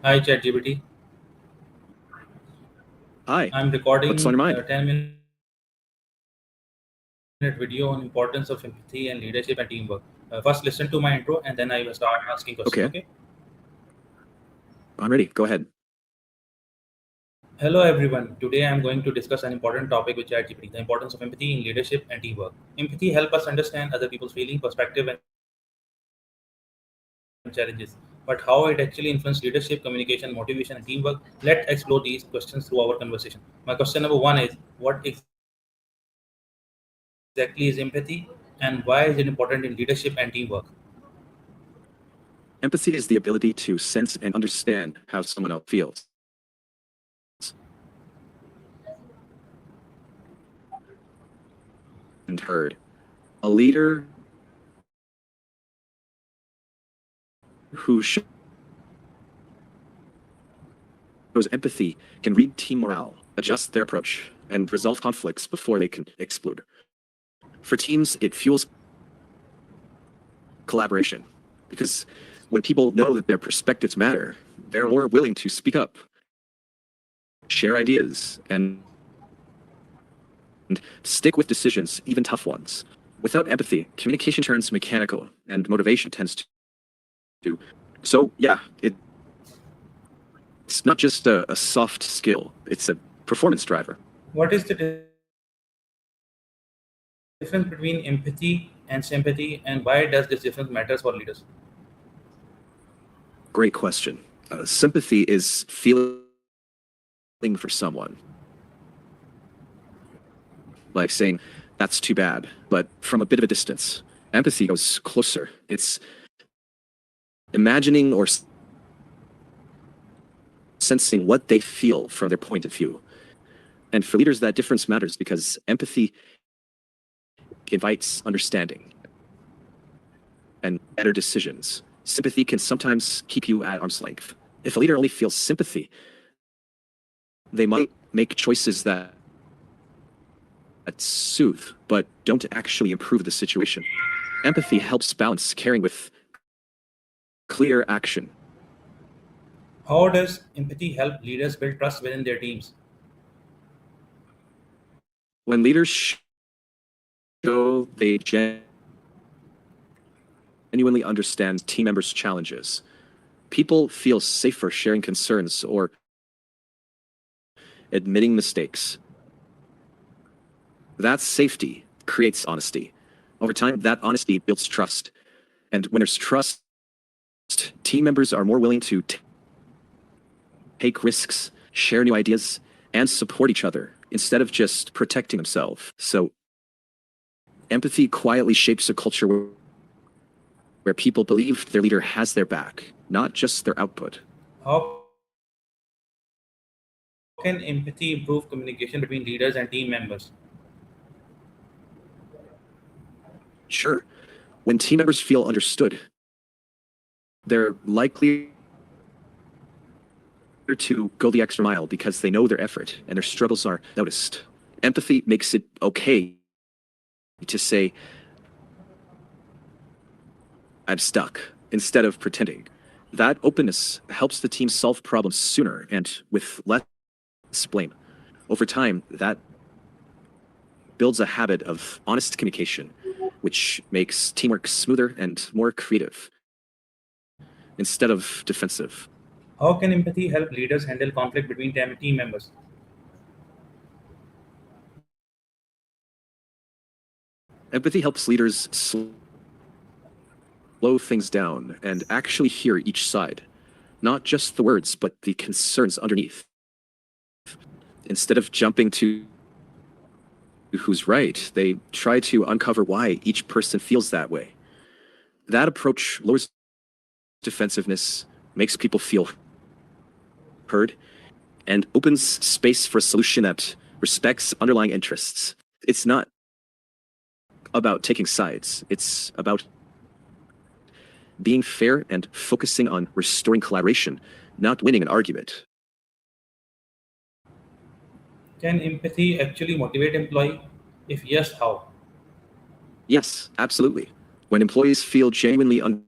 Hi ChatGPT. Hi, I'm what's on your recording mind? a 10-minute video on importance of empathy and leadership and teamwork. First, listen to my intro, and then I will start asking questions. Okay, Okay. I'm ready. Go ahead. Hello everyone. Today I'm going to discuss an important topic with ChatGPT: the importance of empathy in leadership and teamwork. Empathy helps us understand other people's feeling, perspective, and challenges. But how it actually influences leadership, communication, motivation, and teamwork? Let's explore these questions through our conversation. My question number one is: what exactly is empathy, and why is it important in leadership and teamwork? Empathy is the ability to sense and understand how someone else feels. And heard. A leader who shows empathy can read team morale, adjust their approach, and resolve conflicts before they can explode. For teams, it fuels collaboration because when people know that their perspectives matter, they're more willing to speak up, share ideas, and stick with decisions, even tough ones. Without empathy, communication turns mechanical and motivation tends to. So, yeah, it's not just a soft skill, it's a performance driver. What is the difference between empathy and sympathy, and why does this difference matters for leaders? Great question. Sympathy is feeling for someone, like saying, that's too bad, but from a bit of a distance. Empathy goes closer. It's imagining or sensing what they feel from their point of view. And for leaders, that difference matters because empathy invites understanding and better decisions. Sympathy can sometimes keep you at arm's length. If a leader only feels sympathy, they might make choices that soothe, but don't actually improve the situation. Empathy helps balance caring with clear action. How does empathy help leaders build trust within their teams? When leaders show they genuinely understand team members' challenges, people feel safer sharing concerns or admitting mistakes. That safety creates honesty. Over time, that honesty builds trust. And when there's trust, team members are more willing to take risks, share new ideas, and support each other instead of just protecting themselves. So empathy quietly shapes a culture where people believe their leader has their back, not just their output. How can empathy improve communication between leaders and team members? Sure, when team members feel understood, they're likely to go the extra mile because they know their effort and their struggles are noticed. Empathy makes it okay to say, I'm stuck, instead of pretending. That openness helps the team solve problems sooner and with less blame. Over time, that builds a habit of honest communication, which makes teamwork smoother and more creative instead of defensive. How can empathy help leaders handle conflict between team members? Empathy helps leaders slow things down and actually hear each side, not just the words, but the concerns underneath. Instead of jumping to who's right, they try to uncover why each person feels that way. That approach lowers defensiveness, makes people feel heard, and opens space for a solution that respects underlying interests. It's not about taking sides, it's about being fair and focusing on restoring collaboration, not winning an argument. Can empathy actually motivate employee? If yes, how? Yes, absolutely. When employees feel genuinely understood,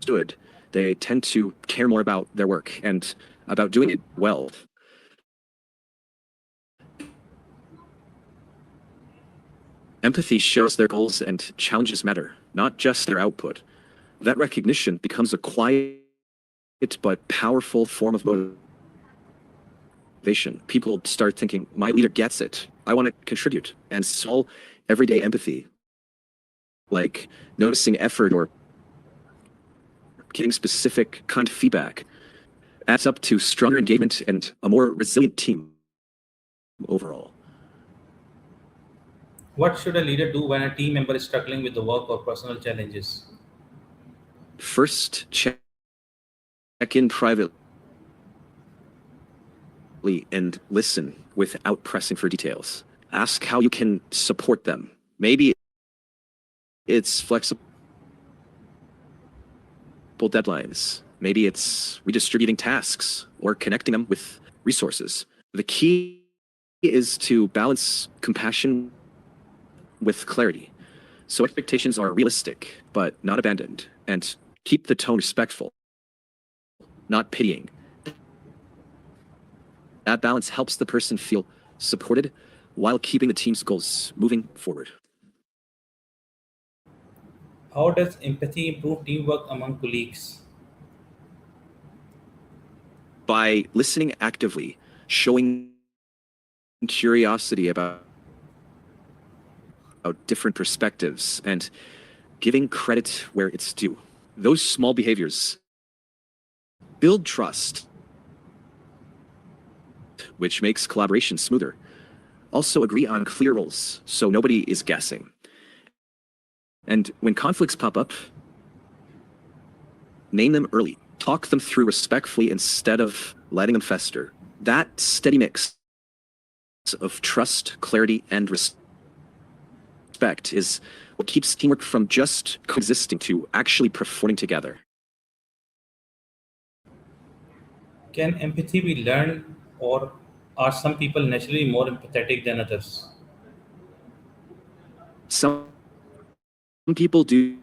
understood, they tend to care more about their work and about doing it well. Empathy shows their goals and challenges matter, not just their output. That recognition becomes a quiet but powerful form of motivation. People start thinking, my leader gets it. I want to contribute. And small, everyday empathy, like noticing effort or getting specific kind of feedback, adds up to stronger engagement and a more resilient team overall. What should a leader do when a team member is struggling with the work or personal challenges? First, check in privately and listen without pressing for details. Ask how you can support them. Maybe it's flexible deadlines. Maybe it's redistributing tasks or connecting them with resources. The key is to balance compassion with clarity. So expectations are realistic, but not abandoned, and keep the tone respectful, not pitying. That balance helps the person feel supported while keeping the team's goals moving forward. How does empathy improve teamwork among colleagues? By listening actively, showing curiosity about different perspectives, and giving credit where it's due. Those small behaviors build trust, which makes collaboration smoother. Also agree on clear roles so nobody is guessing. And when conflicts pop up, name them early. Talk them through respectfully instead of letting them fester. That steady mix of trust, clarity, and respect is what keeps teamwork from just coexisting to actually performing together. Can empathy be learned, or are some people naturally more empathetic than others? Some people do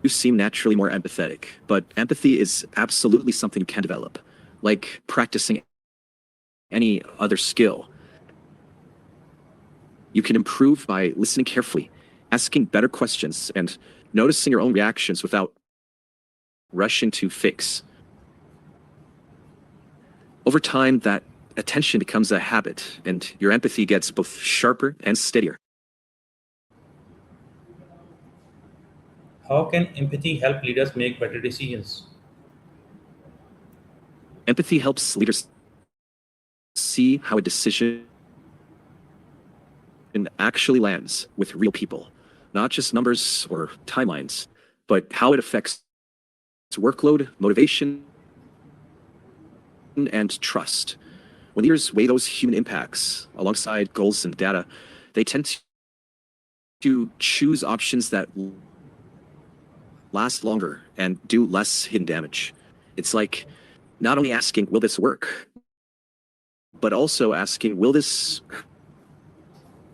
seem naturally more empathetic, but empathy is absolutely something you can develop, like practicing any other skill. You can improve by listening carefully, asking better questions, and noticing your own reactions without rushing to fix. Over time, that attention becomes a habit, and your empathy gets both sharper and steadier. How can empathy help leaders make better decisions? Empathy helps leaders see how a decision actually lands with real people, not just numbers or timelines, but how it affects workload, motivation, and trust. When leaders weigh those human impacts alongside goals and data, they tend to choose options that last longer and do less hidden damage. It's like not only asking, will this work, but also asking, will this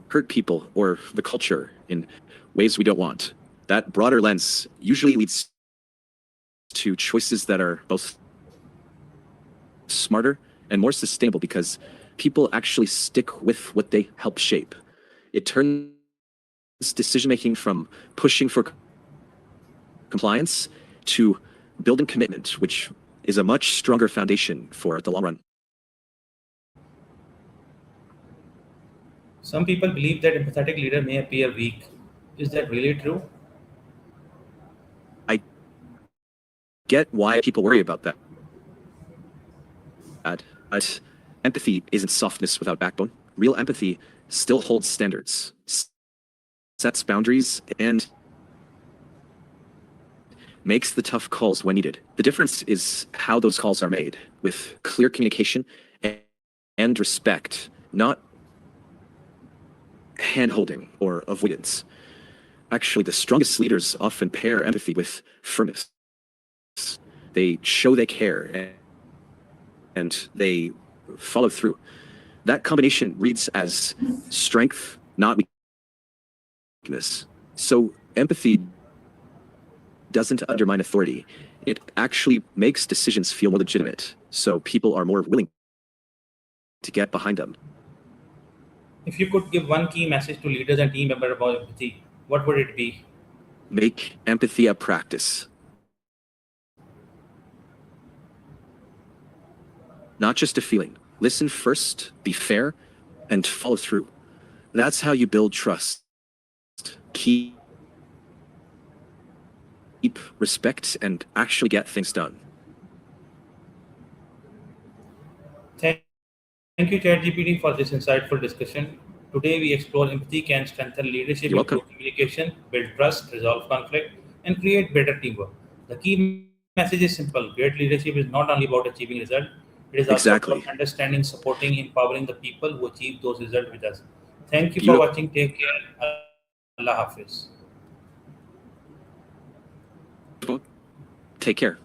hurt people or the culture in ways we don't want? That broader lens usually leads to choices that are both smarter and more sustainable because people actually stick with what they help shape. It turns decision-making from pushing for compliance to building commitment, which is a much stronger foundation for the long run. Some people believe that empathetic leader may appear weak. Is that really true? I get why people worry about that. But empathy isn't softness without backbone. Real empathy still holds standards, sets boundaries, and makes the tough calls when needed. The difference is how those calls are made, with clear communication and respect, not hand-holding or avoidance. Actually, the strongest leaders often pair empathy with firmness. They show they care and they follow through. That combination reads as strength, not weakness. So empathy doesn't undermine authority. It actually makes decisions feel more legitimate, so people are more willing to get behind them. If you could give one key message to leaders and team members about empathy, what would it be? Make empathy a practice. Not just a feeling. Listen first, be fair, and follow through. That's how you build trust. Keep respect and actually get things done. Thank you, ChatGPT, for this insightful discussion. Today, we explore empathy can strengthen leadership, You're welcome. improve communication, build trust, resolve conflict, and create better teamwork. The key message is simple: great leadership is not only about achieving results, it is also about Exactly. understanding, supporting, empowering the people who achieve those results with us. Thank you for Beautiful. watching. Take care. Allah Hafiz. Take care.